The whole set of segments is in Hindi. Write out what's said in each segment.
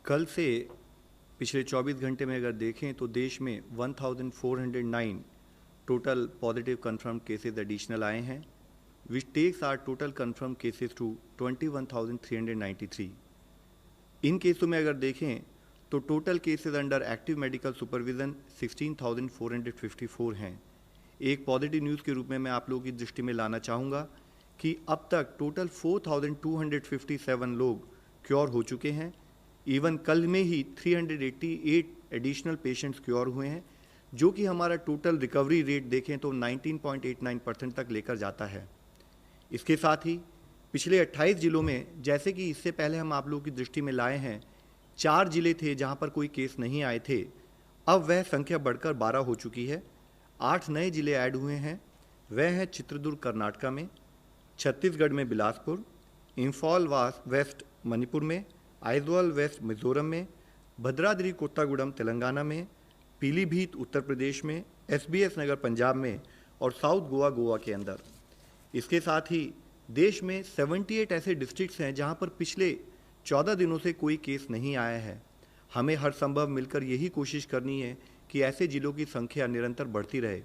कल से पिछले 24 घंटे में अगर देखें तो देश में 1409 total positive confirm cases additional आए हैं, which takes our total confirm cases to 21,393। इन केसों में अगर देखें तो total cases under active medical supervision 16,454 हैं। एक पॉजिटिव न्यूज़ के रूप में मैं आप लोगों की दृष्टि में लाना चाहूँगा कि अब तक टोटल 4,257 लोग क्योर हो चुके हैं। इवन कल में ही 388 एडिशनल पेशेंट्स क्योर हुए हैं, जो कि हमारा टोटल रिकवरी रेट देखें तो 19.89% तक लेकर जाता है। इसके साथ ही पिछले 28 जिलों में, जैसे कि इससे पहले हम आप लोगों की दृष्टि में लाए हैं, 4 जिले थे जहां पर कोई केस नहीं आए थे, अब वह संख्या बढ़कर 12 हो चुकी है। 8 नए जिले ऐड हुए हैं, वह हैं चित्रदुर्ग कर्नाटका में, छत्तीसगढ़ में बिलासपुर, इम्फॉल वेस्ट मणिपुर में, आइजवाल वेस्ट मिजोरम में, भद्राद्री कोत्तागुड़म तेलंगाना में, पीलीभीत उत्तर प्रदेश में, SBS नगर पंजाब में और साउथ गोवा के अंदर। इसके साथ ही देश में 78 ऐसे डिस्ट्रिक्ट्स हैं जहां पर पिछले 14 दिनों से कोई केस नहीं आया है। हमें हर संभव मिलकर यही कोशिश करनी है कि ऐसे जिलों की संख्या निरंतर बढ़ती रहे।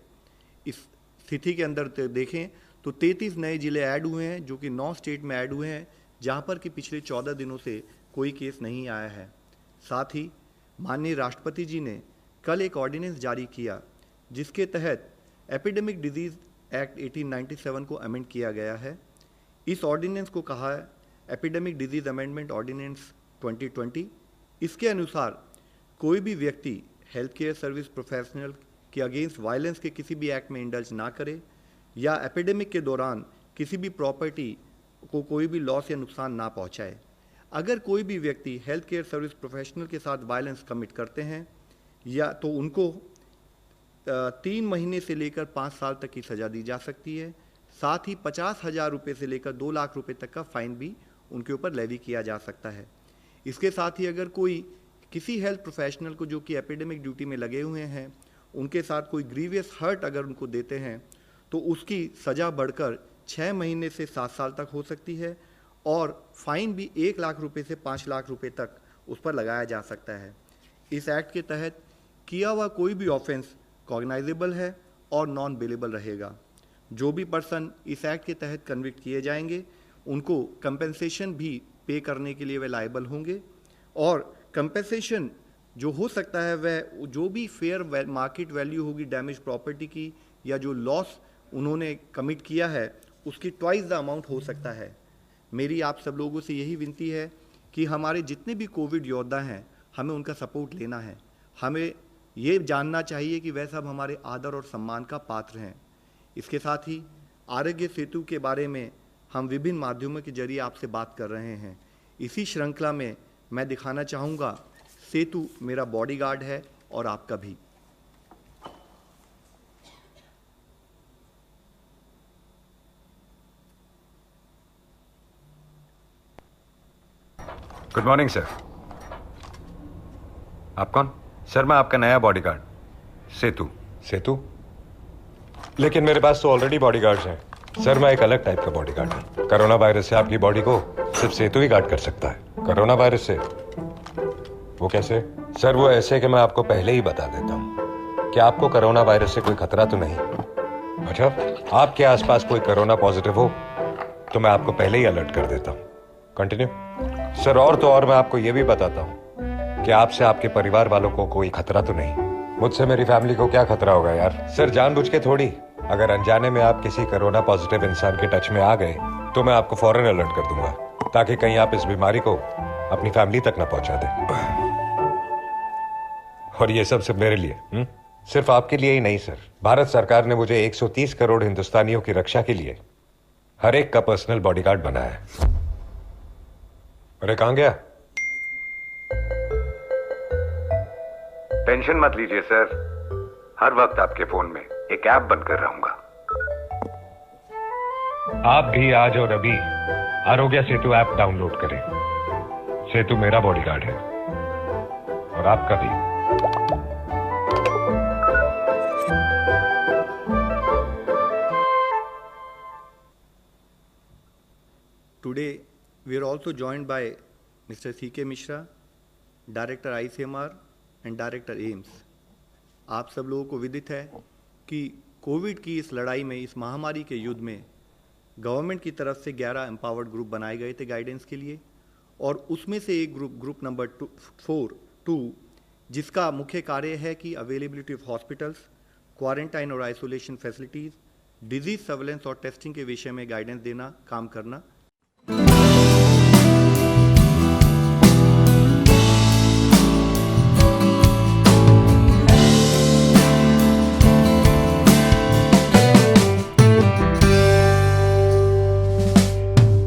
इस स्थिति के अंदर देखें तो 33 नए जिले ऐड हुए हैं, जो कि 9 स्टेट में ऐड हुए हैं जहां पर कि पिछले 14 दिनों से कोई केस नहीं आया है। साथ ही माननीय राष्ट्रपति जी ने कल एक ऑर्डिनेंस जारी किया, जिसके तहत एपिडेमिक डिजीज एक्ट 1897 को अमेंड किया गया है। इस ऑर्डिनेंस को कहा है एपिडेमिक डिजीज अमेंडमेंट ऑर्डिनेंस 2020। इसके अनुसार कोई भी व्यक्ति हेल्थ केयर सर्विस प्रोफेशनल के अगेंस्ट वायलेंस के किसी भी एक्ट में इंडल्ज ना करे या एपिडेमिक के दौरान किसी भी प्रॉपर्टी को कोई भी लॉस या नुकसान ना पहुंचाए। अगर कोई भी व्यक्ति हेल्थ केयर सर्विस प्रोफेशनल के साथ वायलेंस कमिट करते हैं या तो उनको 3 महीने से लेकर 5 साल तक की सज़ा दी जा सकती है। साथ ही 50,000 रुपये से लेकर 2 लाख रुपये तक का फाइन भी उनके ऊपर लेवी किया जा सकता है। इसके साथ ही अगर कोई किसी हेल्थ प्रोफेशनल को जो कि एपिडेमिक ड्यूटी में लगे हुए हैं, उनके साथ कोई ग्रीवियस हर्ट अगर उनको देते हैं तो उसकी सज़ा बढ़कर 6 महीने से 7 साल तक हो सकती है और फाइन भी 1 लाख रुपये से 5 लाख रुपये तक उस पर लगाया जा सकता है। इस एक्ट के तहत किया हुआ कोई भी ऑफेंस कॉग्नाइजेबल है और नॉन बेलेबल रहेगा। जो भी पर्सन इस एक्ट के तहत कन्विक्ट किए जाएंगे उनको कंपेंसेशन भी पे करने के लिए वे लायबल होंगे और कंपेंसेशन जो हो सकता है वह जो भी फेयर मार्केट वैल्यू होगी डैमेज प्रॉपर्टी की या जो लॉस उन्होंने कमिट किया है उसकी ट्वाइस द अमाउंट हो सकता है। मेरी आप सब लोगों से यही विनती है कि हमारे जितने भी कोविड योद्धा हैं हमें उनका सपोर्ट लेना है। हमें ये जानना चाहिए कि वह सब हमारे आदर और सम्मान का पात्र हैं। इसके साथ ही आरोग्य सेतु के बारे में हम विभिन्न माध्यमों के जरिए आपसे बात कर रहे हैं। इसी श्रृंखला में मैं दिखाना चाहूँगा सेतु मेरा बॉडीगार्ड है और आपका भी। Good morning sir. आप कौन? सर मैं आपका नया बॉडीगार्ड सेतु। सेतु? लेकिन मेरे पास तो ऑलरेडी बॉडीगार्ड्स हैं। सर मैं एक अलग टाइप का बॉडीगार्ड हूँ। कोरोना वायरस से आपकी बॉडी को सिर्फ सेतु ही गार्ड कर सकता है। कोरोना वायरस से? वो कैसे? सर वो ऐसे कि मैं आपको पहले ही बता देता हूँ कि आपको कोरोना वायरस से कोई खतरा तो नहीं। अच्छा, आपके आसपास कोई कोरोना पॉजिटिव हो तो मैं आपको पहले ही अलर्ट कर देता हूँ। कंटिन्यू। सर और तो और मैं आपको ये भी बताता हूँ कि आपसे आपके परिवार वालों को कोई खतरा तो नहीं। मुझसे मेरी फैमिली को क्या खतरा होगा यार? सर जानबूझ के थोड़ी। अगर अनजाने में आप किसी कोरोना पॉजिटिव इंसान के टच में आ गए तो मैं आपको फौरन अलर्ट कर दूंगा ताकि कहीं आप इस बीमारी को अपनी फैमिली तक ना पहुंचा दें। और ये सब सिर्फ मेरे लिए, सिर्फ आपके लिए ही नहीं सर। भारत सरकार ने मुझे 130 करोड़ हिंदुस्तानियों की रक्षा के लिए हर एक का पर्सनल बॉडीगार्ड बनाया है। अरे कहां गया? टेंशन मत लीजिए सर, हर वक्त आपके फोन में एक ऐप बनकर रहूंगा। आप भी आज और अभी आरोग्य सेतु ऐप डाउनलोड करें। सेतु मेरा बॉडीगार्ड है और आपका भी। Today we are also joined by Mr. C.K. Mishra, director ICMR and director AIIMS. आप सब लोगों को विदित है कि कोविड की इस लड़ाई में, इस महामारी के युद्ध में गवर्नमेंट की तरफ से 11 एम्पावर्ड ग्रुप बनाए गए थे गाइडेंस के लिए, और उसमें से एक ग्रुप नंबर 2 जिसका मुख्य कार्य है कि अवेलेबिलिटी ऑफ हॉस्पिटल्स, क्वारंटाइन और आइसोलेशन फैसिलिटीज़, डिजीज सर्वेलेंस और टेस्टिंग के विषय में गाइडेंस देना, काम करना।